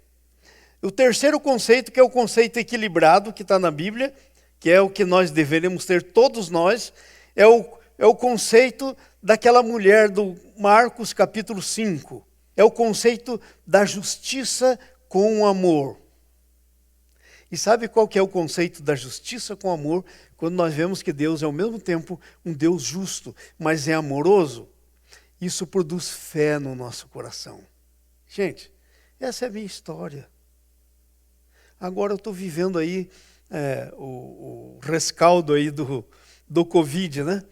O terceiro conceito, que é o conceito equilibrado, que está na Bíblia, que é o que nós deveríamos ter todos nós, é o conceito daquela mulher do Marcos capítulo 5. É o conceito da justiça com amor. E sabe qual que é o conceito da justiça com amor? Quando nós vemos que Deus é ao mesmo tempo um Deus justo, mas é amoroso. Isso produz fé no nosso coração. Gente, essa é a minha história. Agora eu estou vivendo aí o rescaldo aí do Covid, né?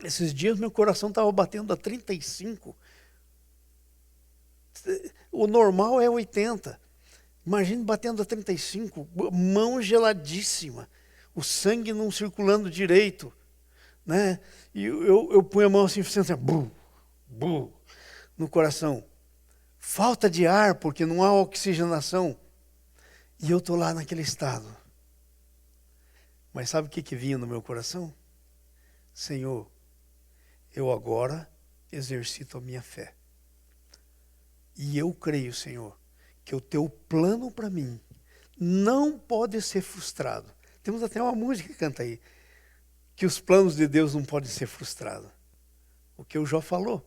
Esses dias meu coração estava batendo a 35. O normal é 80. Imagine batendo a 35, mão geladíssima, o sangue não circulando direito, né? E eu ponho a mão assim, no coração. Falta de ar, porque não há oxigenação. E eu estou lá naquele estado. Mas sabe o que vinha no meu coração? Senhor, eu agora exercito a minha fé. E eu creio, Senhor, que o teu plano para mim não pode ser frustrado. Temos até uma música que canta aí, que os planos de Deus não podem ser frustrados. O que o Jó falou.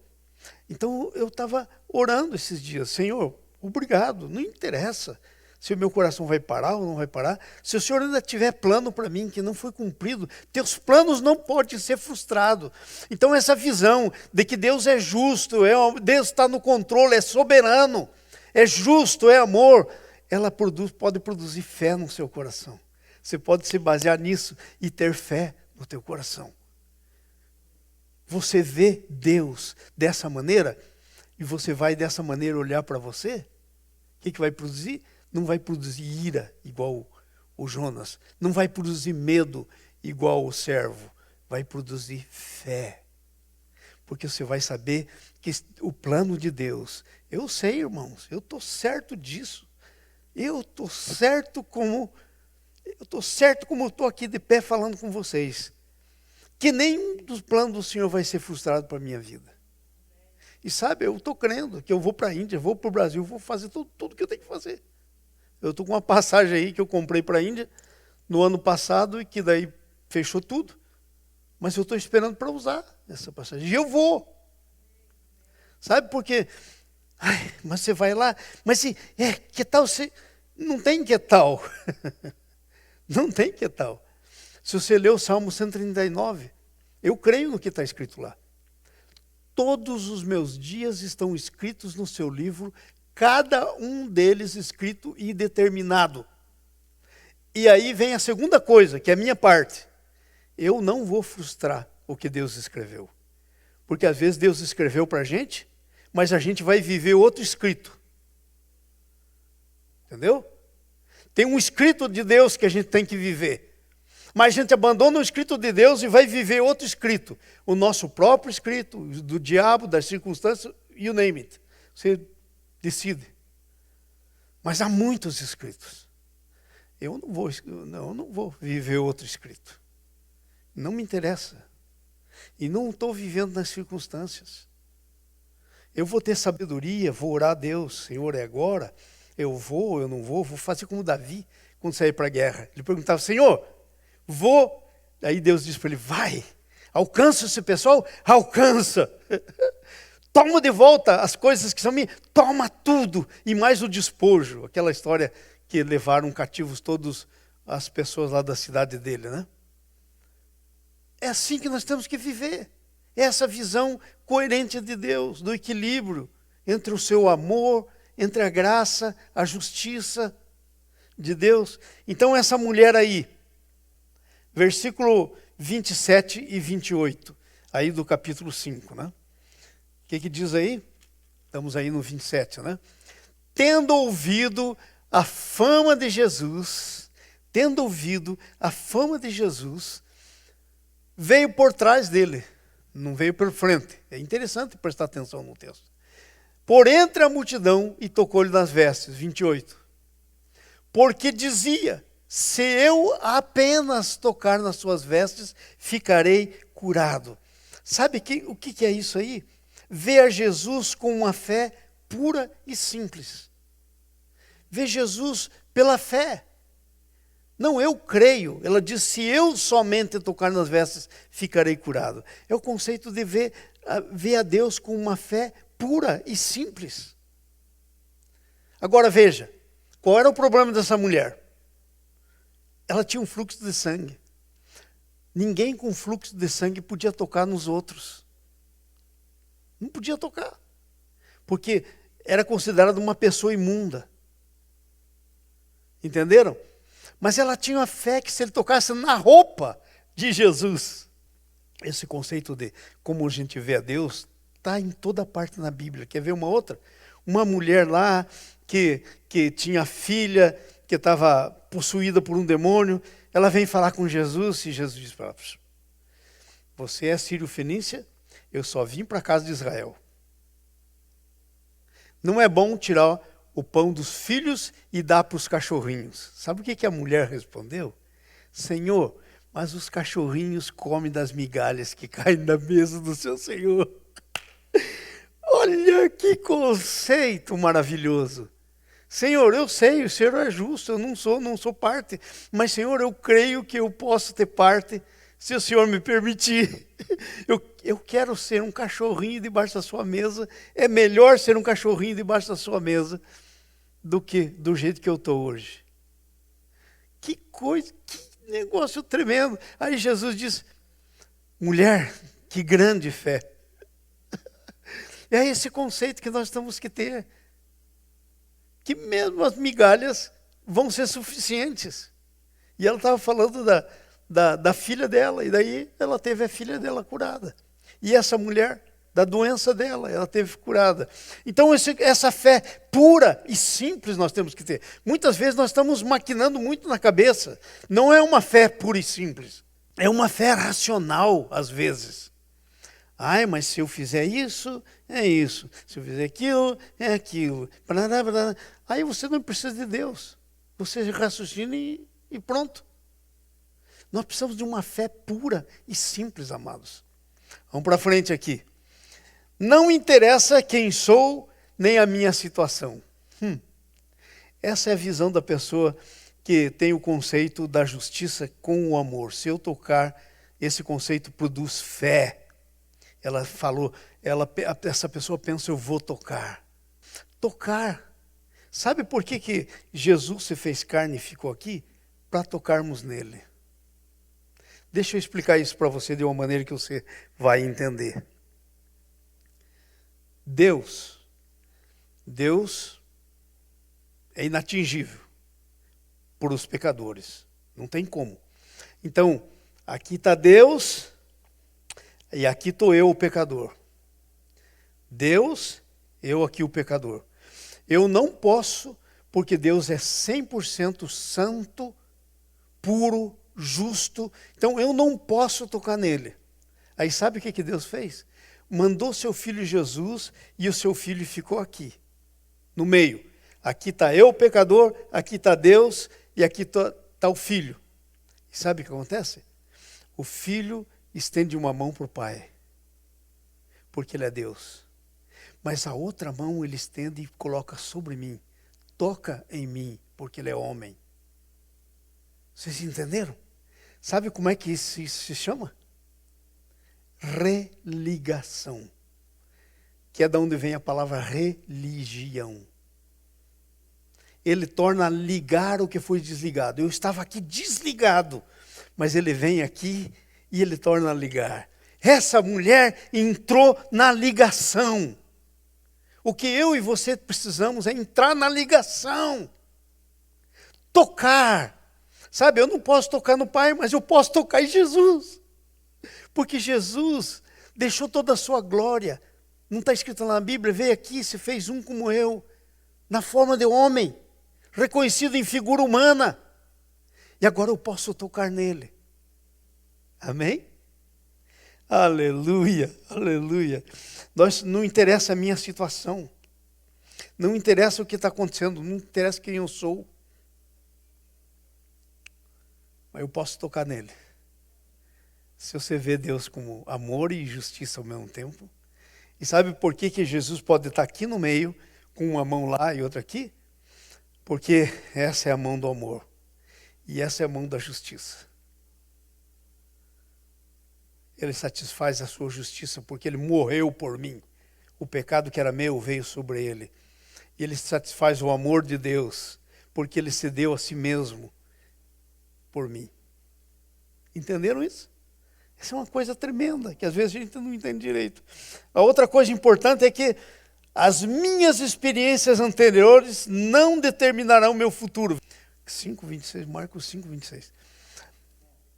Então eu estava orando esses dias, Senhor, obrigado, não interessa se o meu coração vai parar ou não vai parar. Se o Senhor ainda tiver plano para mim que não foi cumprido, teus planos não podem ser frustrados. Então essa visão de que Deus é justo, Deus está no controle, é soberano, é justo, é amor, ela pode produzir fé no seu coração. Você pode se basear nisso e ter fé no teu coração. Você vê Deus dessa maneira e você vai dessa maneira olhar para você, o que vai produzir? Não vai produzir ira igual o Jonas, não vai produzir medo igual o servo, vai produzir fé. Porque você vai saber que o plano de Deus, eu sei, irmãos, eu estou certo disso. Eu estou certo como eu estou aqui de pé falando com vocês. Que nenhum dos planos do Senhor vai ser frustrado para a minha vida. E sabe, eu estou crendo que eu vou para a Índia, vou para o Brasil, vou fazer tudo que eu tenho que fazer. Eu estou com uma passagem aí que eu comprei para a Índia no ano passado e que daí fechou tudo. Mas eu estou esperando para usar essa passagem. E eu vou. Sabe por quê? Mas você vai lá, mas que tal você... Não tem que tal. Não tem que tal. Se você ler o Salmo 139, eu creio no que está escrito lá. Todos os meus dias estão escritos no seu livro, cada um deles escrito e determinado. E aí vem a segunda coisa, que é a minha parte. Eu não vou frustrar o que Deus escreveu. Porque às vezes Deus escreveu para a gente, mas a gente vai viver outro escrito. Entendeu? Tem um escrito de Deus que a gente tem que viver. Mas a gente abandona o escrito de Deus e vai viver outro escrito. O nosso próprio escrito, do diabo, das circunstâncias, you name it. Você decide. Mas há muitos escritos. Eu não vou viver outro escrito. Não me interessa. E não estou vivendo nas circunstâncias. Eu vou ter sabedoria, vou orar a Deus, Senhor, é agora. Eu não vou fazer como Davi, quando sair para a guerra. Ele perguntava, Senhor, vou. Aí Deus disse para ele, vai, alcança esse pessoal, alcança. Toma de volta as coisas que são minhas, toma tudo, e mais o despojo. Aquela história que levaram cativos todos as pessoas lá da cidade dele, né? É assim que nós temos que viver. Essa visão coerente de Deus, do equilíbrio entre o seu amor, entre a graça, a justiça de Deus. Então essa mulher aí, versículo 27 e 28, aí do capítulo 5, né? O que diz aí? Estamos aí no 27, né? Tendo ouvido a fama de Jesus, veio por trás dele, não veio por frente. É interessante prestar atenção no texto. Por entre a multidão e tocou-lhe nas vestes, 28. Porque dizia, se eu apenas tocar nas suas vestes, ficarei curado. Sabe o que é isso aí? Ver a Jesus com uma fé pura e simples. Ver Jesus pela fé. Não, eu creio. Ela diz, se eu somente tocar nas vestes, ficarei curado. É o conceito de ver a Deus com uma fé pura e simples. Agora veja, qual era o problema dessa mulher? Ela tinha um fluxo de sangue. Ninguém com fluxo de sangue podia tocar nos outros. Não podia tocar. Porque era considerada uma pessoa imunda. Entenderam? Mas ela tinha uma fé que se ele tocasse na roupa de Jesus. Esse conceito de como a gente vê a Deus está em toda parte na Bíblia. Quer ver uma outra? Uma mulher lá que tinha filha, que estava possuída por um demônio. Ela vem falar com Jesus e Jesus diz para ela, você é sírio-fenícia? Eu só vim para a casa de Israel. Não é bom tirar o pão dos filhos e dar para os cachorrinhos. Sabe o que a mulher respondeu? Senhor, mas os cachorrinhos comem das migalhas que caem na mesa do seu Senhor. Olha que conceito maravilhoso. Senhor, eu sei, o Senhor é justo, eu não sou parte. Mas, Senhor, eu creio que eu posso ter parte, se o Senhor me permitir. Eu quero ser um cachorrinho debaixo da sua mesa. É melhor ser um cachorrinho debaixo da sua mesa do que do jeito que eu estou hoje. Que coisa, que negócio tremendo. Aí Jesus diz, mulher, que grande fé. É esse conceito que nós temos que ter. Que mesmo as migalhas vão ser suficientes. E ela estava falando da filha dela, e daí ela teve a filha dela curada. E essa mulher, da doença dela, ela teve curada. Então essa fé pura e simples nós temos que ter. Muitas vezes nós estamos maquinando muito na cabeça. Não é uma fé pura e simples. É uma fé racional, às vezes. Ai, mas se eu fizer isso, é isso. Se eu fizer aquilo, é aquilo. Aí você não precisa de Deus. Você raciocina e pronto. Nós precisamos de uma fé pura e simples, amados. Vamos para frente aqui. Não interessa quem sou, nem a minha situação. Essa é a visão da pessoa que tem o conceito da justiça com o amor. Se eu tocar, esse conceito produz fé. Ela falou, essa pessoa pensa, eu vou tocar. Tocar. Sabe por que Jesus se fez carne e ficou aqui? Para tocarmos nele. Deixa eu explicar isso para você de uma maneira que você vai entender. Deus é inatingível por os pecadores. Não tem como. Então, aqui está Deus e aqui estou eu, o pecador. Deus, eu aqui o pecador. Eu não posso, porque Deus é 100% santo, puro, justo. Então eu não posso tocar nele. Aí sabe o que Deus fez? Mandou seu filho Jesus e o seu filho ficou aqui, no meio. Aqui está eu, o pecador, aqui está Deus e aqui está o filho. E sabe o que acontece? O filho estende uma mão para o pai, porque ele é Deus. Mas a outra mão ele estende e coloca sobre mim. Toca em mim, porque ele é homem. Vocês entenderam? Sabe como é que isso se chama? Religação. Que é de onde vem a palavra religião. ele torna a ligar o que foi desligado. Eu estava aqui desligado, mas ele vem aqui e ele torna a ligar. Essa mulher entrou na ligação. O que eu e você precisamos é entrar na ligação. Tocar. Sabe, eu não posso tocar no Pai, mas eu posso tocar em Jesus. Porque Jesus deixou toda a sua glória. Não está escrito lá na Bíblia, veio aqui, se fez um como eu, na forma de homem, reconhecido em figura humana. E agora eu posso tocar nele. Amém? Aleluia, aleluia. Não interessa a minha situação. Não interessa o que está acontecendo, não interessa quem eu sou. Mas eu posso tocar nele. Se você vê Deus como amor e justiça ao mesmo tempo. E sabe por que Jesus pode estar aqui no meio, com uma mão lá e outra aqui? Porque essa é a mão do amor. E essa é a mão da justiça. Ele satisfaz a sua justiça porque ele morreu por mim. O pecado que era meu veio sobre ele. E ele satisfaz o amor de Deus porque ele se deu a si mesmo por mim. Entenderam isso? Essa é uma coisa tremenda, que às vezes a gente não entende direito. A outra coisa importante é que as minhas experiências anteriores não determinarão o meu futuro. 5:26, Marcos 5:26.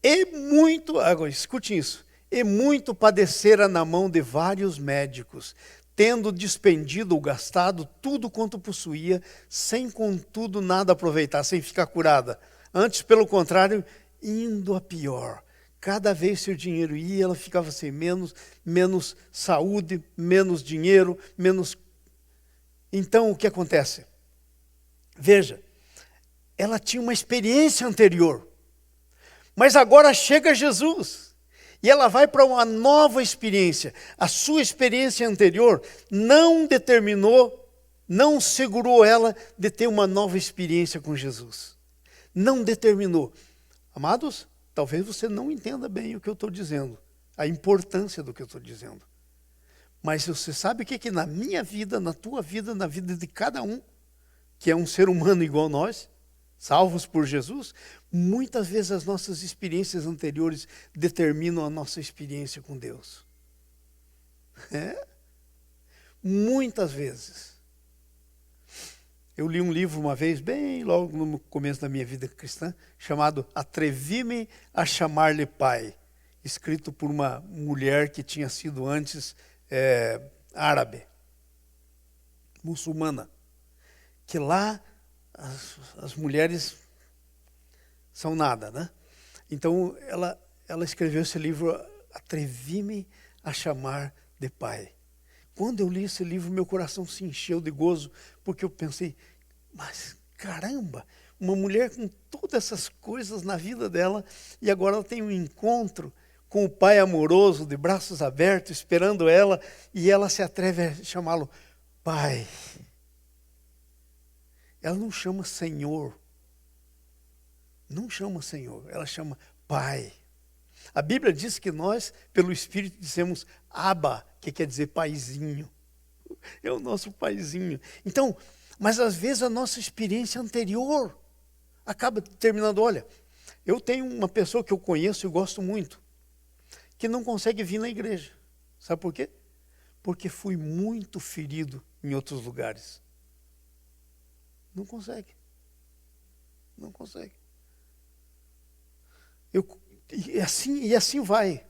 E muito, agora escute isso, e muito padecera na mão de vários médicos, tendo despendido ou gastado tudo quanto possuía, sem contudo nada aproveitar, sem ficar curada. Antes, pelo contrário, indo a pior. Cada vez que o dinheiro ia, ela ficava sem menos saúde, menos dinheiro, menos... Então, o que acontece? Veja, ela tinha uma experiência anterior, mas agora chega Jesus, e ela vai para uma nova experiência. A sua experiência anterior não determinou, não segurou ela de ter uma nova experiência com Jesus. Não determinou. Amados, talvez você não entenda bem o que eu estou dizendo, a importância do que eu estou dizendo. Mas você sabe o que na minha vida, na tua vida, na vida de cada um, que é um ser humano igual nós, salvos por Jesus, muitas vezes as nossas experiências anteriores determinam a nossa experiência com Deus. Muitas vezes. Eu li um livro uma vez, bem logo no começo da minha vida cristã, chamado Atrevi-me a Chamar-lhe Pai, escrito por uma mulher que tinha sido antes árabe, muçulmana, que lá as mulheres são nada, né? Então ela escreveu esse livro, Atrevi-me a Chamar de Pai. Quando eu li esse livro, meu coração se encheu de gozo, porque eu pensei, mas caramba, uma mulher com todas essas coisas na vida dela, e agora ela tem um encontro com o Pai amoroso, de braços abertos, esperando ela, e ela se atreve a chamá-lo Pai. Ela não chama Senhor, não chama Senhor, ela chama Pai. A Bíblia diz que nós, pelo Espírito, dizemos Abba, que quer dizer paizinho. É o nosso paizinho. Então, mas às vezes a nossa experiência anterior acaba determinando, olha, eu tenho uma pessoa que eu conheço e gosto muito, que não consegue vir na igreja. Sabe por quê? Porque fui muito ferido em outros lugares. Não consegue. Não consegue. E assim vai.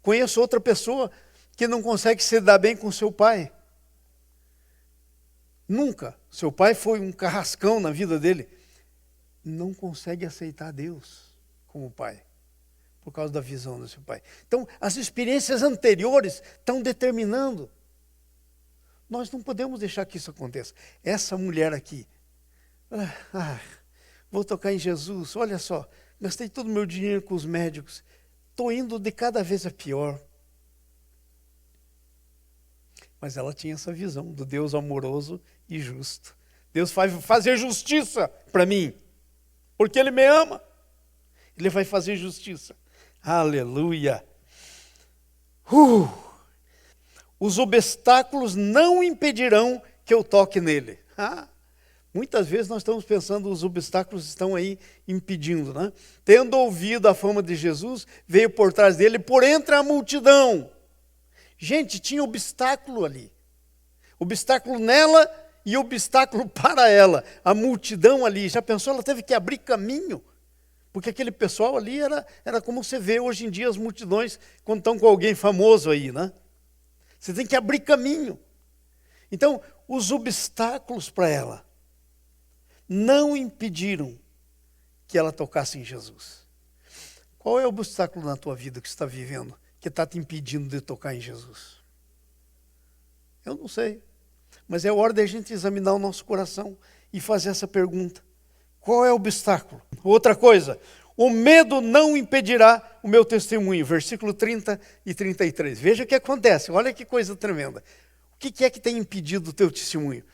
Conheço outra pessoa que não consegue se dar bem com seu pai. Nunca. Seu pai foi um carrascão na vida dele. Não consegue aceitar Deus como pai, por causa da visão do seu pai. Então, as experiências anteriores estão determinando. Nós não podemos deixar que isso aconteça. Essa mulher aqui, vou tocar em Jesus, olha só, gastei todo o meu dinheiro com os médicos, estou indo de cada vez a pior. Mas ela tinha essa visão do Deus amoroso e justo. Deus vai fazer justiça para mim, porque Ele me ama. Ele vai fazer justiça. Aleluia. Os obstáculos não impedirão que eu toque nele. Muitas vezes nós estamos pensando, os obstáculos estão aí impedindo, né? Tendo ouvido a fama de Jesus, veio por trás dele, por entre a multidão. Gente, tinha obstáculo ali. Obstáculo nela e obstáculo para ela. A multidão ali, já pensou? Ela teve que abrir caminho. Porque aquele pessoal ali era como você vê hoje em dia as multidões quando estão com alguém famoso aí, né? Você tem que abrir caminho. Então, os obstáculos para ela não impediram que ela tocasse em Jesus. Qual é o obstáculo na tua vida que você está vivendo, que está te impedindo de tocar em Jesus? Eu não sei, mas é hora da gente examinar o nosso coração e fazer essa pergunta. Qual é o obstáculo? Outra coisa, o medo não impedirá o meu testemunho. Versículo 30 e 33. Veja o que acontece, olha que coisa tremenda. O que é que tem impedido o teu testemunho?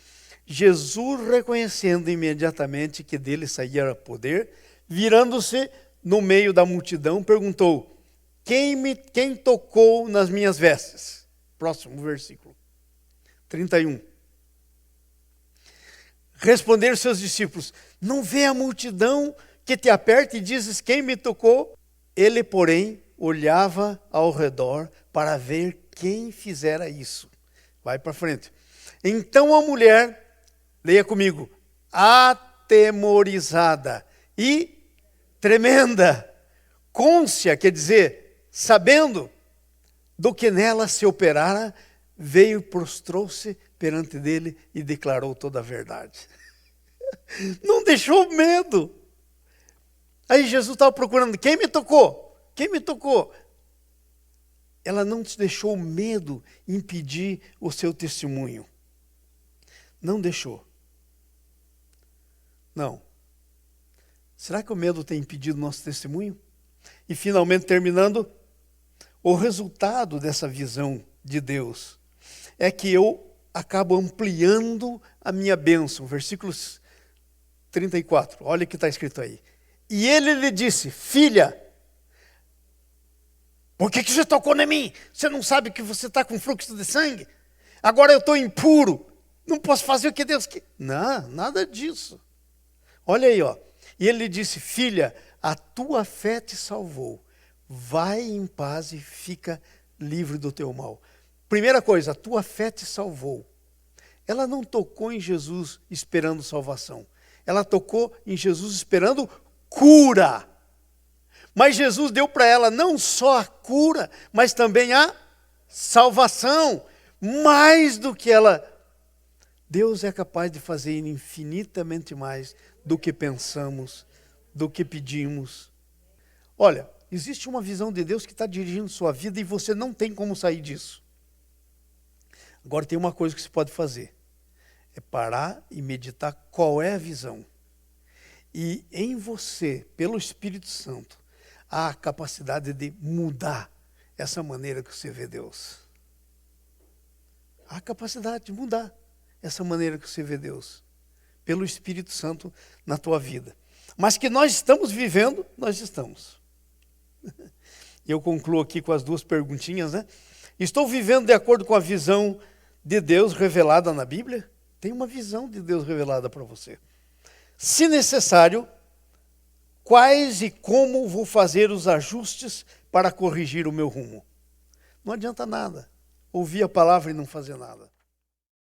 Jesus, reconhecendo imediatamente que dele saía poder, virando-se no meio da multidão, perguntou: quem tocou nas minhas vestes? Próximo versículo, 31. Responderam seus discípulos: não vê a multidão que te aperta e dizes: quem me tocou? Ele, porém, olhava ao redor para ver quem fizera isso. Vai para frente. Então a mulher, leia comigo, atemorizada e tremenda, cônscia, quer dizer, sabendo do que nela se operara, veio, prostrou-se perante dele e declarou toda a verdade. Não deixou medo. Aí Jesus estava procurando, quem me tocou? Quem me tocou? Ela não te deixou medo impedir o seu testemunho. Não deixou. Não. Será que o medo tem impedido o nosso testemunho? E finalmente, terminando, o resultado dessa visão de Deus é que eu acabo ampliando a minha bênção. Versículos 34, olha o que está escrito aí. E ele lhe disse: filha, por que você tocou em mim? Você não sabe que você está com fluxo de sangue? Agora eu estou impuro, não posso fazer o que Deus quer. Não, nada disso. Olha aí, ó. E ele lhe disse: filha, a tua fé te salvou. Vai em paz e fica livre do teu mal. Primeira coisa, a tua fé te salvou. Ela não tocou em Jesus esperando salvação. Ela tocou em Jesus esperando cura. Mas Jesus deu para ela não só a cura, mas também a salvação. Mais do que ela. Deus é capaz de fazer infinitamente mais do que pensamos, do que pedimos. Olha, existe uma visão de Deus que está dirigindo sua vida e você não tem como sair disso. Agora tem uma coisa que você pode fazer. É parar e meditar qual é a visão. E em você, pelo Espírito Santo, há a capacidade de mudar essa maneira que você vê Deus. Há a capacidade de mudar essa maneira que você vê Deus. Pelo Espírito Santo na tua vida. Mas que nós estamos vivendo, nós estamos. E eu concluo aqui com as duas perguntinhas, né? Estou vivendo de acordo com a visão de Deus revelada na Bíblia? Tem uma visão de Deus revelada para você. Se necessário, quais e como vou fazer os ajustes para corrigir o meu rumo? Não adianta nada ouvir a palavra e não fazer nada.